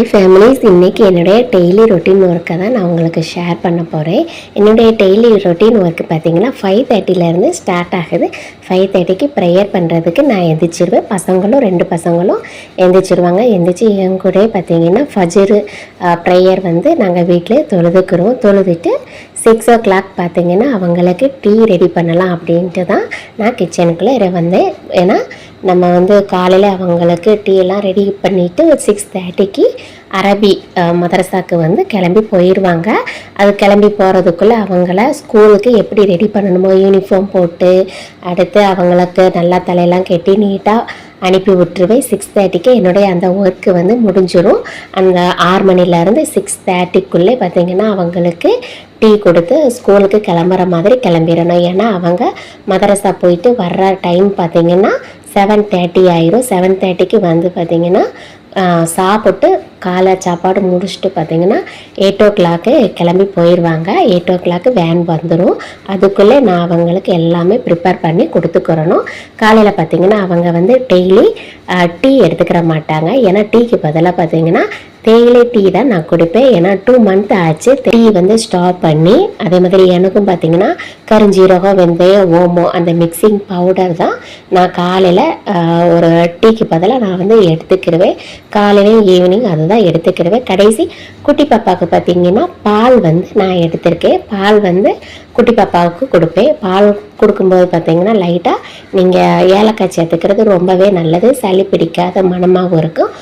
Hi families, இன்றைக்கி என்னுடைய daily routine ஒர்க்கை தான் நான் உங்களுக்கு ஷேர் பண்ண போகிறேன். என்னுடைய டெய்லி ரொட்டீன் ஒர்க்கு பார்த்திங்கன்னா 5:30லேருந்து ஸ்டார்ட் ஆகுது. 5:30க்கு ப்ரேயர் பண்ணுறதுக்கு நான் எந்திரிச்சிருவேன். பசங்களும் 2 பசங்களும் எந்திரிச்சிருவாங்க. எந்திரிச்சு என் கூட பார்த்திங்கன்னா ஃபஜ்ரு ப்ரேயர் வந்து நாங்கள் வீட்டிலே தொழுதுக்குறோம். தொழுதுட்டு 6 o'clock பார்த்திங்கன்னா அவங்களுக்கு டீ ரெடி பண்ணலாம் அப்படின்ட்டு தான் நான் கிச்சனுக்குள்ளே வந்தேன். ஏன்னா நம்ம வந்து காலையில் அவங்களுக்கு டீ எல்லாம் ரெடி பண்ணிவிட்டு 6:30க்கு அரபி மதரசாவுக்கு வந்து கிளம்பி போயிடுவாங்க. அது கிளம்பி போகிறதுக்குள்ளே அவங்கள ஸ்கூலுக்கு எப்படி ரெடி பண்ணணுமோ யூனிஃபார்ம் போட்டு அடுத்து அவங்களுக்கு நல்லா தலையெல்லாம் கட்டி நீட்டாக அனுப்பி விட்டுருவேன். 6:30க்கு என்னுடைய அந்த ஒர்க்கு வந்து முடிஞ்சிடும். அந்த 6 மணிலேருந்து 6:30க்குள்ளே பார்த்திங்கன்னா அவங்களுக்கு டீ கொடுத்து ஸ்கூலுக்கு கிளம்புற மாதிரி கிளம்பிடணும். ஏன்னா அவங்க மதரசா போயிட்டு வர்ற டைம் பார்த்திங்கன்னா 7:30 ஆயிரும். 7:30க்கு வந்து பார்த்திங்கன்னா சாப்பிட்டு காலை சாப்பாடு முடிச்சுட்டு பார்த்திங்கன்னா 8 o'clock கிளம்பி போயிடுவாங்க. 8 o'clock வேன் வந்துடும். அதுக்குள்ளே நான் அவங்களுக்கு எல்லாமே ப்ரிப்பேர் பண்ணி கொடுத்துக்கிறணும். காலையில் பார்த்திங்கன்னா அவங்க வந்து டெய்லி டீ எடுத்துக்கிற மாட்டாங்க. ஏன்னா டீக்கு பதிலாக பார்த்திங்கன்னா தேயிலை டீ தான் நான் கொடுப்பேன். ஏன்னா 2 month ஆச்சு டீ வந்து ஸ்டாப் பண்ணி. அதே மாதிரி எனக்கும் பார்த்திங்கன்னா கருஞ்சீரகம், வெந்தயம், ஓமம் அந்த மிக்சிங் பவுடர் தான் நான் காலையில் ஒரு டீக்கு பதிலாக நான் வந்து எடுத்துக்கிடுவேன். காலையிலையும் ஈவினிங் அதுதான் எடுத்துக்கிடுவேன். கடைசி குட்டி பாப்பாவுக்கு பார்த்திங்கன்னா பால் வந்து நான் எடுத்திருக்கேன். பால் வந்து குட்டி பாப்பாவுக்கு கொடுப்பேன். பால் கொடுக்கும்போது பார்த்திங்கன்னா லைட்டாக நீங்கள் ஏலக்காய் சேர்த்துக்கிறது ரொம்பவே நல்லது. சளி பிடிக்காத மணமாகவும் இருக்கும்.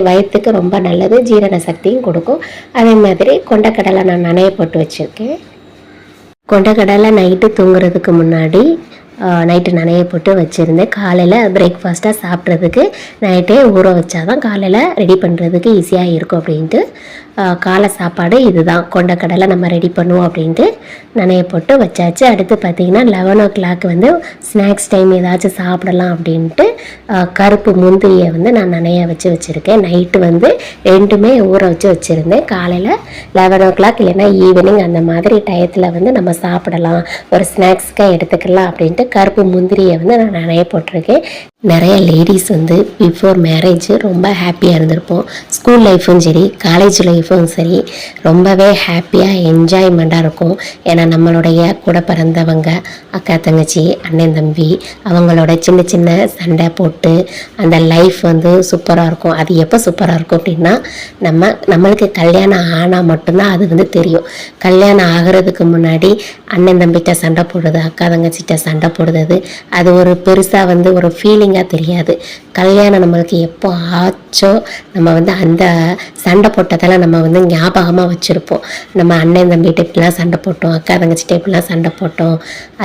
வயிற்றுக்கு ரொம்ப நல்லது. ஜீரண சக்தியும் கொடுக்கும். அதே மாதிரி கொண்டக்கடலை நான் நனைய போட்டு வச்சுருக்கேன். கொண்டக்கடலை நைட்டு தூங்குறதுக்கு முன்னாடி நைட்டு நனைய போட்டு வச்சுருந்தேன். காலையில் பிரேக்ஃபாஸ்ட்டாக சாப்பிட்றதுக்கு நைட்டே ஊற வச்சா தான் காலையில் ரெடி பண்ணுறதுக்கு ஈஸியாக இருக்கும் அப்படின்ட்டு காலை சாப்பாடு இதுதான். கொண்டக்கடலை நம்ம ரெடி பண்ணுவோம் அப்படின்ட்டு நனைய போட்டு வச்சாச்சு. அடுத்து பார்த்திங்கன்னா 11 o'clock வந்து ஸ்நாக்ஸ் டைம் ஏதாச்சும் சாப்பிடலாம் அப்படின்ட்டு கருப்பு முந்திரியை வந்து நான் நனைய வச்சுருக்கேன். நைட்டு வந்து 2மே ஊற வச்சுருந்தேன். காலையில் 11 o'clock இல்லைன்னா ஈவினிங் அந்த மாதிரி டயத்தில் வந்து நம்ம சாப்பிடலாம், ஒரு ஸ்நாக்ஸ்க்காக எடுத்துக்கலாம் அப்படின்ட்டு கருப்பு முந்திரியை வந்து நான் நனைய போட்டிருக்கேன். நிறைய லேடிஸ் வந்து பிஃபோர் மேரேஜ் ரொம்ப ஹாப்பியாக இருந்திருப்போம். ஸ்கூல் லைஃப்பும் சரி, காலேஜ் லைஃப்பும் சரி ரொம்பவே ஹாப்பியாக என்ஜாய்மெண்ட்டாக இருக்கும். ஏன்னா நம்மளுடைய கூட பிறந்தவங்க, அக்கா தங்கச்சி, அண்ணன் தம்பி அவங்களோட சின்ன சின்ன சண்டை போட்டு அந்த லைஃப் வந்து சூப்பராக இருக்கும். அது எப்போ சூப்பராக இருக்கும் அப்படின்னா நம்மளுக்கு கல்யாணம் ஆனால் மட்டும்தான் அது வந்து தெரியும். கல்யாணம் ஆகிறதுக்கு முன்னாடி அண்ணன் தம்பிகிட்ட சண்டை போடுறது, அக்கா தங்கச்சிட்ட சண்டை போடுறது அது ஒரு பெருசாக வந்து ஒரு ஃபீலிங்காக தெரியாது. கல்யாணம் நம்மளுக்கு எப்போ ஆச்சோ நம்ம வந்து அந்த சண்டை போட்டதெல்லாம் நம்ம வந்து ஞாபகமாக வச்சுருப்போம். நம்ம அண்ணன் தம்பிகிட்ட இப்படிலாம் சண்டை போட்டோம், அக்கா தங்கச்சிட்ட இப்படிலாம் சண்டை போட்டோம்.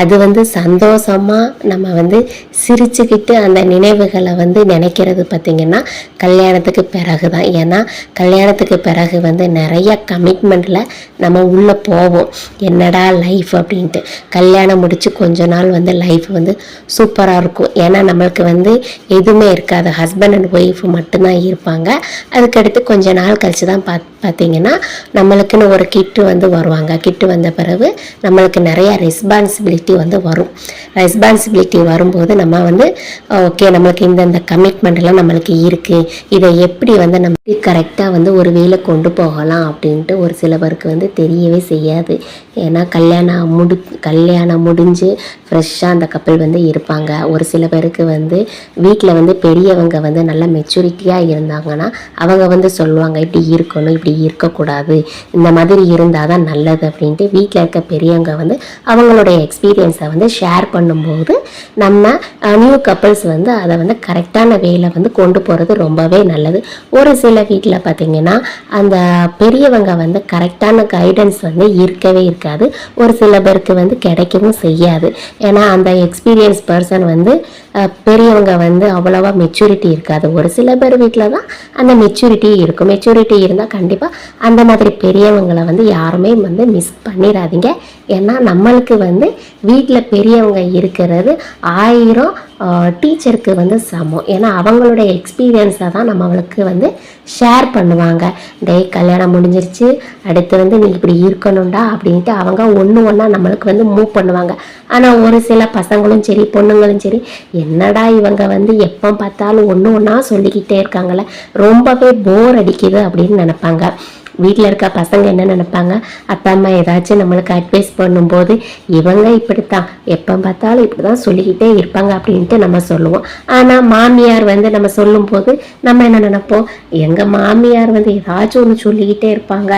அது வந்து சந்தோஷமாக நம்ம வந்து சிரிச்சுக்கிட்டு அந்த நினைவுகளை வந்து நினைக்கிறது பார்த்திங்கன்னா கல்யாணத்துக்கு பிறகு தான். ஏன்னா கல்யாணத்துக்கு பிறகு வந்து நிறைய கமிட்மெண்ட்டில் நம்ம உள்ளே போவோம். என்னடா லைஃப் அப்படின்ட்டு. கல்யாணம் முடித்து கொஞ்ச நாள் வந்து லைஃப் வந்து சூப்பராக இருக்கும். ஏன்னா நம்மளுக்கு வந்து எதுவுமே இருக்காது. ஹஸ்பண்ட் அண்ட் ஒய்ஃப் மட்டும்தான் இருப்பாங்க. அதுக்கடுத்து கொஞ்ச நாள் கழித்து தான் பார்த்திங்கன்னா நம்மளுக்குன்னு ஒரு கிட்டு வந்து வருவாங்க. கிட்டு வந்த பிறகு நம்மளுக்கு நிறைய ரெஸ்பான்சிபிலிட்டி வந்து வரும். ரெஸ்பான்சிபிலிட்டி வரும்போது நம்ம வந்து ஓகே நம்மளுக்கு இந்த கமிட்மெண்ட்லாம் நம்மளுக்கு இருக்குது, இதை எப்படி வந்து நம்ம கரெக்டாக வந்து ஒரு வேலை கொண்டு போகலாம் அப்படின்ட்டு ஒரு சில பேருக்கு வந்து தெரியவே செய்யாது. ஏன்னா கல்யாணம் முடிஞ்சு ஃப்ரெஷ்ஷாக அந்த கப்பல் வந்து இருப்பாங்க. ஒரு சில பேருக்கு வந்து வீட்டில் வந்து பெரியவங்க வந்து நல்லா மெச்சூரிட்டியாக இருந்தாங்கன்னா அவங்க வந்து சொல்லுவாங்க இப்படி இருக்கணும், இப்படி இருக்கக்கூடாது, இந்த மாதிரி இருந்தால் தான் நல்லது அப்படின்ட்டு. வீட்டில் இருக்க பெரியவங்க வந்து அவங்களுடைய எக்ஸ்பீரியன்ஸை வந்து ஷேர் பண்ணும்போது நம்ம நியூ கப்பல்ஸ் வந்து அதை வந்து கரெக்டான வேலை வந்து கொண்டு போகிறது ரொம்பவே நல்லது. ஒரு சில வீட்டில் பார்த்திங்கன்னா அந்த பெரியவங்க வந்து கரெக்டான கைடன்ஸ் வந்து இருக்கவே இருக்காது. ஒரு சில பேருக்கு வந்து கிடைக்கவும் செய்யாது. ஏன்னா அந்த எக்ஸ்பீரியன்ஸ் பர்சன் வந்து பெரியவங்க வந்து அவ்வளோவா மெச்சூரிட்டி இருக்காது. ஒரு சில பேர் வீட்டில் தான் அந்த மெச்சூரிட்டி இருக்கும். மெச்சூரிட்டி இருந்தால் கண்டிப்பாக அந்த மாதிரி பெரியவங்களை வந்து யாருமே வந்து மிஸ் பண்ணிடாதீங்க. ஏன்னா நம்மளுக்கு வந்து வீட்டில் பெரியவங்க இருக்கிறது 1000 டீச்சருக்கு வந்து சமம். ஏன்னா அவங்களுடைய எக்ஸ்பீரியன்ஸை தான் நம்மளுக்கு வந்து ஷேர் பண்ணுவாங்க. கல்யாணம் முடிஞ்சிருச்சு, அடுத்து வந்து நீ இப்படி இருக்கணும்டா அப்படின்ட்டு அவங்க ஒன்று ஒன்றா நம்மளுக்கு வந்து மூவ் பண்ணுவாங்க. ஆனால் ஒரு சில பசங்களும் சரி பொண்ணுங்களும் சரி, என்னடா இவங்க வந்து எப்போ பார்த்தாலும் ஒன்று ஒன்றா சொல்லிக்கிட்டே இருக்காங்களே, ரொம்பவே போர் அடிக்குது அப்படின்னு நினைப்பாங்க. வீட்டில் இருக்க பசங்க என்ன நினைப்பாங்க, அப்பா அம்மா ஏதாச்சும் நம்மளுக்கு அட்வைஸ் பண்ணும்போது இவங்க இப்படித்தான் எப்போ பார்த்தாலும் இப்படி தான் சொல்லிக்கிட்டே இருப்பாங்க அப்படின்ட்டு நம்ம சொல்லுவோம். ஆனால் மாமியார் வந்து நம்ம சொல்லும்போது நம்ம என்ன நினைப்போம், எங்கள் மாமியார் வந்து ஏதாச்சும் ஒன்று சொல்லிக்கிட்டே இருப்பாங்க,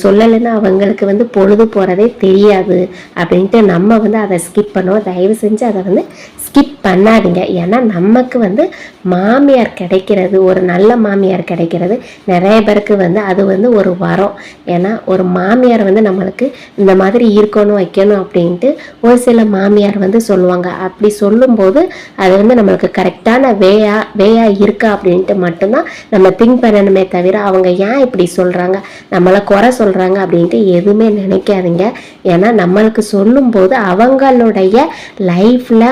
சொல்லலைன்னா அவங்களுக்கு வந்து பொழுது போகிறதே தெரியாது அப்படின்ட்டு நம்ம வந்து அதை ஸ்கிப் பண்ணுவோம். தயவு செஞ்சு அதை வந்து ஸ்கிப் பண்ணாதீங்க. ஏன்னா நமக்கு வந்து மாமியார் கிடைக்கிறது, ஒரு நல்ல மாமியார் கிடைக்கிறது நிறைய பேருக்கு வந்து அது வந்து ஒரு வரம். ஏன்னா ஒரு மாமியார் வந்து நம்மளுக்கு இந்த மாதிரி இருக்கணும் வைக்கணும் அப்படின்ட்டு ஒரு சில மாமியார் வந்து சொல்லுவாங்க. அப்படி சொல்லும்போது அது வந்து நம்மளுக்கு கரெக்டான வேயா இருக்கா அப்படின்ட்டு மட்டும்தான் நம்ம திங்க் பண்ணணுமே தவிர அவங்க ஏன் இப்படி சொல்கிறாங்க, நம்மளை குறை சொல்கிறாங்க அப்படின்ட்டு எதுவுமே நினைக்காதீங்க. ஏன்னா நம்மளுக்கு சொல்லும்போது அவங்களுடைய லைஃப்பில்,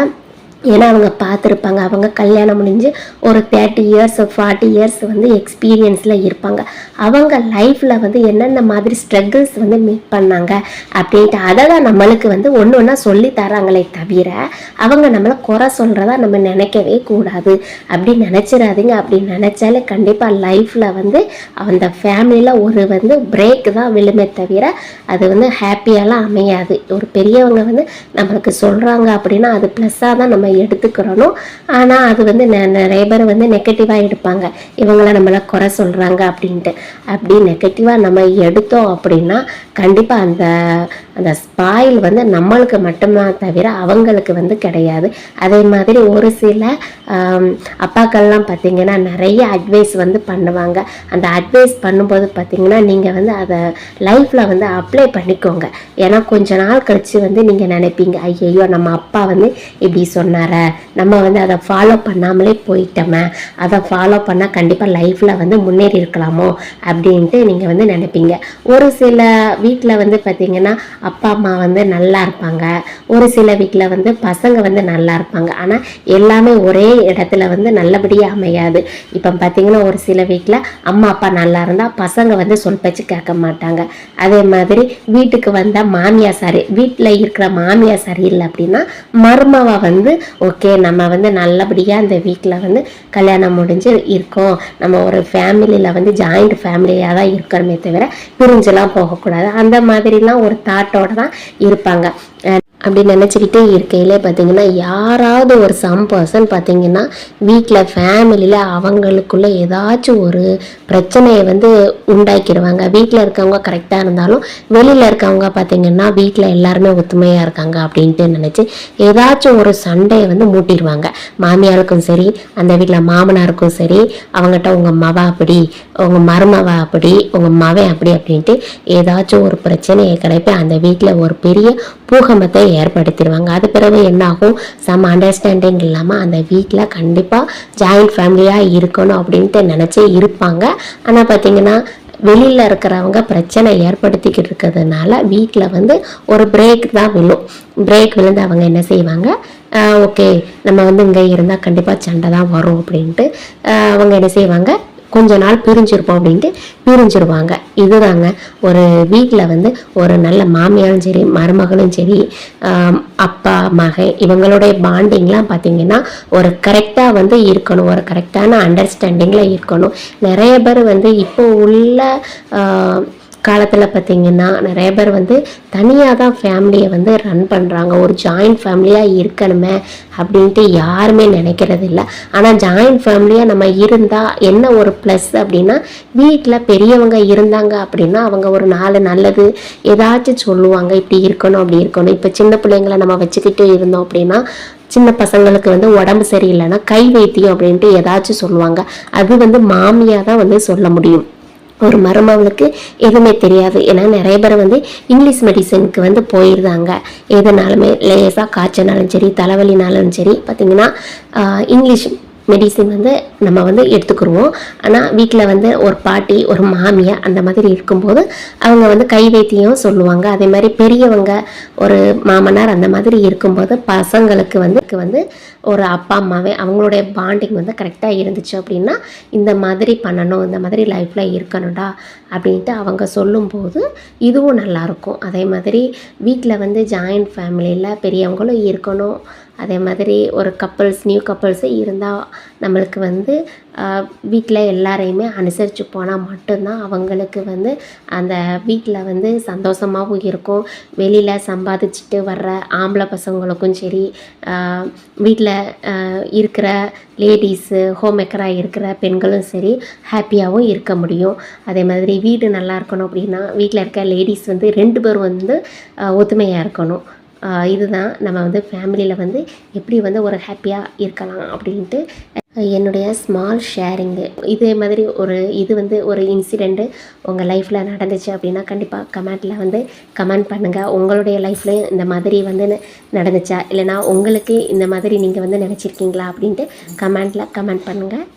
ஏன்னா அவங்க பார்த்துருப்பாங்க, அவங்க கல்யாணம் முடிஞ்சு ஒரு 30 இயர்ஸ் 40 இயர்ஸ் வந்து எக்ஸ்பீரியன்ஸில் இருப்பாங்க. அவங்க லைஃப்பில் வந்து என்னென்ன மாதிரி ஸ்ட்ரகிள்ஸ் வந்து மீட் பண்ணாங்க அப்படின்ட்டு அதை தான் நம்மளுக்கு வந்து ஒன்று ஒன்றா சொல்லி தராங்களே தவிர அவங்க நம்மளை குறை சொல்கிறதா நம்ம நினைக்கவே கூடாது. அப்படி நினச்சிடாதீங்க. அப்படி நினச்சாலே கண்டிப்பாக லைஃப்பில் வந்து அந்த ஃபேமிலியில் ஒரு வந்து பிரேக் தான் விழுமே தவிர அது வந்து ஹாப்பியாலாம் அமையாது. ஒரு பெரியவங்க வந்து நம்மளுக்கு சொல்கிறாங்க அப்படின்னா அது ப்ளஸ்ஸாக தான் நம்ம எடுத்துக்கிறணும். ஆனால் அது வந்து நிறைய பேர் வந்து நெகட்டிவாக எடுப்பாங்க, இவங்களை நம்மளை குறை சொல்கிறாங்க அப்படின்ட்டு. அப்படி நெகட்டிவாக நம்ம எடுத்தோம் அப்படின்னா கண்டிப்பாக அந்த அந்த ஸ்பாயில் வந்து நம்மளுக்கு மட்டும்தான் தவிர அவங்களுக்கு வந்து கிடையாது. அதே மாதிரி ஒரு சில அப்பாக்கள்லாம் பார்த்திங்கன்னா நிறைய அட்வைஸ் வந்து பண்ணுவாங்க. அந்த அட்வைஸ் பண்ணும்போது பார்த்திங்கன்னா நீங்கள் வந்து அதை லைஃப்பில் வந்து அப்ளை பண்ணிக்கோங்க. ஏன்னா கொஞ்ச நாள் கழித்து வந்து நீங்கள் நினைப்பீங்க, ஐயையோ நம்ம அப்பா வந்து இப்படி சொன்னார், நம்ம வந்து அதை ஃபாலோ பண்ணாமலே போயிட்டோமே, அதை ஃபாலோ பண்ணால் கண்டிப்பாக லைஃப்பில் வந்து முன்னேறி இருக்கலாமோ அப்படின்ட்டு நீங்கள் வந்து நினைப்பீங்க. ஒரு சில வீட்டில் வந்து பார்த்திங்கன்னா அப்பா அம்மா வந்து நல்லா இருப்பாங்க, ஒரு சில வீட்டில் வந்து பசங்க வந்து நல்லா இருப்பாங்க. ஆனால் எல்லாமே ஒரே இடத்துல வந்து நல்லபடியாக அமையாது. இப்போ பார்த்திங்கன்னா ஒரு சில வீட்டில் அம்மா அப்பா நல்லா இருந்தால் பசங்க வந்து சொல் பேச்சு கேட்க மாட்டாங்க. அதே மாதிரி வீட்டுக்கு வந்தால் மாமியார் சரி, வீட்டில் இருக்கிற மாமியார் சரியில்லை அப்படின்னா மருமவா வந்து ஓகே நம்ம வந்து நல்லபடியாக அந்த வீட்டில் வந்து கல்யாணம் முடிஞ்சு இருக்கோம், நம்ம ஒரு ஃபேமிலியில் வந்து ஜாயிண்ட் ஃபேமிலியாக தான் இருக்கிறோமே தவிர பிரிஞ்செல்லாம் போகக்கூடாது, அந்த மாதிரிலாம் ஒரு தாட்டோடு தான் இருப்பாங்க. அப்படி நினச்சிக்கிட்டே இருக்கையிலே பார்த்திங்கன்னா யாராவது ஒரு பர்சன் பார்த்திங்கன்னா வீட்டில் ஃபேமிலியில் அவங்களுக்குள்ளே ஏதாச்சும் ஒரு பிரச்சனையை வந்து உண்டாக்கிடுவாங்க. வீட்டில் இருக்கவங்க கரெக்டாக இருந்தாலும் வெளியில் இருக்கவங்க பார்த்திங்கன்னா வீட்டில் எல்லாருமே ஒத்துமையாக இருக்காங்க அப்படின்ட்டு நினச்சி ஏதாச்சும் ஒரு சண்டையை வந்து மூட்டிடுவாங்க. மாமியாருக்கும் சரி, அந்த வீட்டில் மாமனாருக்கும் சரி, அவங்ககிட்ட உங்கள் மவ அப்படி, உங்கள் மருமவ அப்படி, உங்கள் மவன் அப்படி அப்படின்ட்டு ஏதாச்சும் ஒரு பிரச்சனையை கிளப்பி அந்த வீட்டில் ஒரு பெரிய பூகம்பத்தை ஏற்படுத்திடுவாங்க. அது பிறகு என்னாகும், சம் அண்டர்ஸ்டாண்டிங் இல்லாமல் அந்த வீட்டில் கண்டிப்பாக ஜாயிண்ட் ஃபேமிலியாக இருக்கணும் அப்படின்ட்டு நினச்சி இருப்பாங்க. ஆனால் பார்த்திங்கன்னா வெளியில் இருக்கிறவங்க பிரச்சனை ஏற்படுத்திக்கிட்டு இருக்கிறதுனால வீட்டில் வந்து ஒரு பிரேக் தான் விழும். பிரேக் விழுந்து அவங்க என்ன செய்வாங்க, ஓகே நம்ம வந்து இங்கே இருந்தால் கண்டிப்பாக சண்டை தான் வரும் அப்படின்ட்டு அவங்க என்ன செய்வாங்க, கொஞ்ச நாள் பிரிஞ்சிருப்போம் அப்படின்ட்டு பிரிஞ்சிருவாங்க. இதுதாங்க ஒரு வீட்டில் வந்து ஒரு நல்ல மாமியாரும் சரி மருமகளும் சரி அப்பா மகன் இவங்களுடைய பாண்டிங்லாம் பார்த்திங்கன்னா ஒரு கரெக்டாக வந்து இருக்கணும், ஒரு கரெக்டான அண்டர்ஸ்டாண்டிங்கில் இருக்கணும். நிறைய பேர் வந்து இப்போ உள்ள காலத்தில் பார்த்திங்கன்னா நிறைய பேர் வந்து தனியாக தான் ஃபேமிலியை வந்து ரன் பண்ணுறாங்க. ஒரு ஜாயிண்ட் ஃபேமிலியாக இருக்கணுமே அப்படின்ட்டு யாருமே நினைக்கிறது இல்லை. ஆனால் ஜாயிண்ட் ஃபேமிலியாக நம்ம இருந்தால் என்ன ஒரு ப்ளஸ் அப்படின்னா, வீட்டில் பெரியவங்க இருந்தாங்க அப்படின்னா அவங்க ஒரு நல்லது ஏதாச்சும் சொல்லுவாங்க, இப்படி இருக்கணும் அப்படி இருக்கணும். இப்போ சின்ன பிள்ளைங்களை நம்ம வச்சுக்கிட்டு இருந்தோம் அப்படின்னா சின்ன பசங்களுக்கு வந்து உடம்பு சரியில்லைன்னா கை வைத்தியம் அப்படின்ட்டு ஏதாச்சும் சொல்லுவாங்க. அது வந்து மாமியாக தான் வந்து சொல்ல முடியும். ஒரு மருமகளுக்கு எதுவுமே தெரியாது. ஏன்னா நிறைய பேர் வந்து இங்கிலீஷ் மெடிசனுக்கு வந்து போயிருந்தாங்க. எதுனாலுமே லேசாக காய்ச்சனாலும் சரி தலைவலினாலும் சரி பார்த்திங்கன்னா இங்கிலீஷ் மெடிசின் வந்து நம்ம வந்து எடுத்துக்கிடுவோம். ஆனால் வீட்டில் வந்து ஒரு பாட்டி ஒரு மாமியார் அந்த மாதிரி இருக்கும்போது அவங்க வந்து கை வைத்தியம் சொல்லுவாங்க. அதே மாதிரி பெரியவங்க ஒரு மாமனார் அந்த மாதிரி இருக்கும்போது பசங்களுக்கு வந்து ஒரு அப்பா அம்மாவே அவங்களுடைய பாண்டிங் வந்து கரெக்டாக இருந்துச்சு அப்படின்னா இந்த மாதிரி பண்ணணும், இந்த மாதிரி லைஃப்பில் இருக்கணும்டா அப்படின்ட்டு அவங்க சொல்லும்போது இதுவும் நல்லாயிருக்கும். அதே மாதிரி வீட்டில் வந்து ஜாயிண்ட் ஃபேமிலியில் பெரியவங்களும் இருக்கணும். அதே மாதிரி ஒரு நியூ கப்புள்ஸு இருந்தால் நம்மளுக்கு வந்து வீட்டில் எல்லாரையுமே அனுசரித்து போனால் மட்டும்தான் அவங்களுக்கு வந்து அந்த வீட்டில் வந்து சந்தோஷமாகவும் இருக்கும். வெளியில் சம்பாதிச்சுட்டு வர்ற ஆம்பளை பசங்களுக்கும் சரி, வீட்டில் இருக்கிற லேடிஸு ஹோம் மேக்கராக இருக்கிற பெண்களும் சரி ஹாப்பியாகவும் இருக்க முடியும். அதே மாதிரி வீடு நல்லா இருக்கணும் அப்படின்னா வீட்டில் இருக்க லேடிஸ் வந்து 2 பேரும் வந்து ஒத்துமையாக இருக்கணும். இதுதான் நம்ம வந்து ஃபேமிலியில் வந்து எப்படி வந்து ஒரு ஹாப்பியாக இருக்கலாம் அப்படின்ட்டு என்னுடைய ஸ்மால் ஷேரிங்கு. இதே மாதிரி இது வந்து ஒரு இன்சிடெண்ட்டு உங்கள் லைஃப்பில் நடந்துச்சு அப்படின்னா கண்டிப்பாக கமெண்ட்டில் வந்து கமெண்ட் பண்ணுங்கள். உங்களுடைய லைஃப்லேயும் இந்த மாதிரி வந்து நடந்துச்சா, இல்லைனா உங்களுக்கு இந்த மாதிரி நீங்கள் வந்து நினச்சிருக்கீங்களா அப்படின்ட்டு கமெண்ட்டில் கமெண்ட் பண்ணுங்கள்.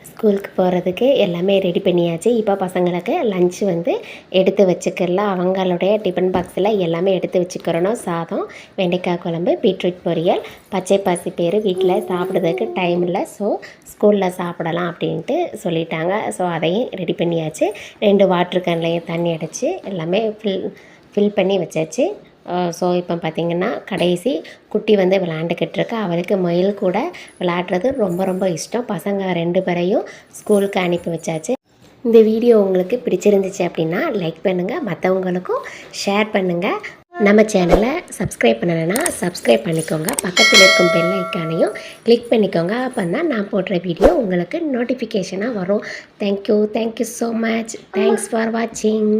ஸ்கூலுக்கு போகிறதுக்கு எல்லாமே ரெடி பண்ணியாச்சு. இப்போ பசங்களுக்கு லஞ்சு வந்து எடுத்து வச்சுக்கலாம். அவங்களுடைய டிஃபன் பாக்ஸில் எல்லாமே எடுத்து வச்சுக்கிறணும். சாதம், வெண்டைக்காய் குழம்பு, பீட்ரூட் பொரியல், பச்சை பாசி பயிறு வீட்டில் சாப்பிட்றதுக்கு டைம் இல்லை, ஸோ ஸ்கூலில் சாப்பிடலாம் அப்படின்ட்டு சொல்லிட்டாங்க. ஸோ அதையும் ரெடி பண்ணியாச்சு. 2 வாட்ரு கேன்லையும் தண்ணி அடித்து எல்லாமே ஃபில் பண்ணி வச்சாச்சு. ஸோ இப்போ பார்த்திங்கன்னா கடைசி குட்டி வந்து விளையாண்டுக்கிட்டு இருக்கா. அவளுக்கு முயல் கூட விளையாடுறது ரொம்ப ரொம்ப இஷ்டம். பசங்க 2 பேரையும் ஸ்கூலுக்கு அனுப்பி வச்சாச்சு. இந்த வீடியோ உங்களுக்கு பிடிச்சிருந்துச்சு அப்படின்னா லைக் பண்ணுங்கள், மற்றவங்களுக்கும் ஷேர் பண்ணுங்கள். நம்ம சேனலை சப்ஸ்கிரைப் பண்ணலைன்னா சப்ஸ்கிரைப் பண்ணிக்கோங்க. பக்கத்தில் இருக்கும் பெல் ஐக்கானையும் கிளிக் பண்ணிக்கோங்க. அப்போ தான் நான் போடுற வீடியோ உங்களுக்கு நோட்டிஃபிகேஷனாக வரும். Thank you so much. Thanks for வாட்சிங்.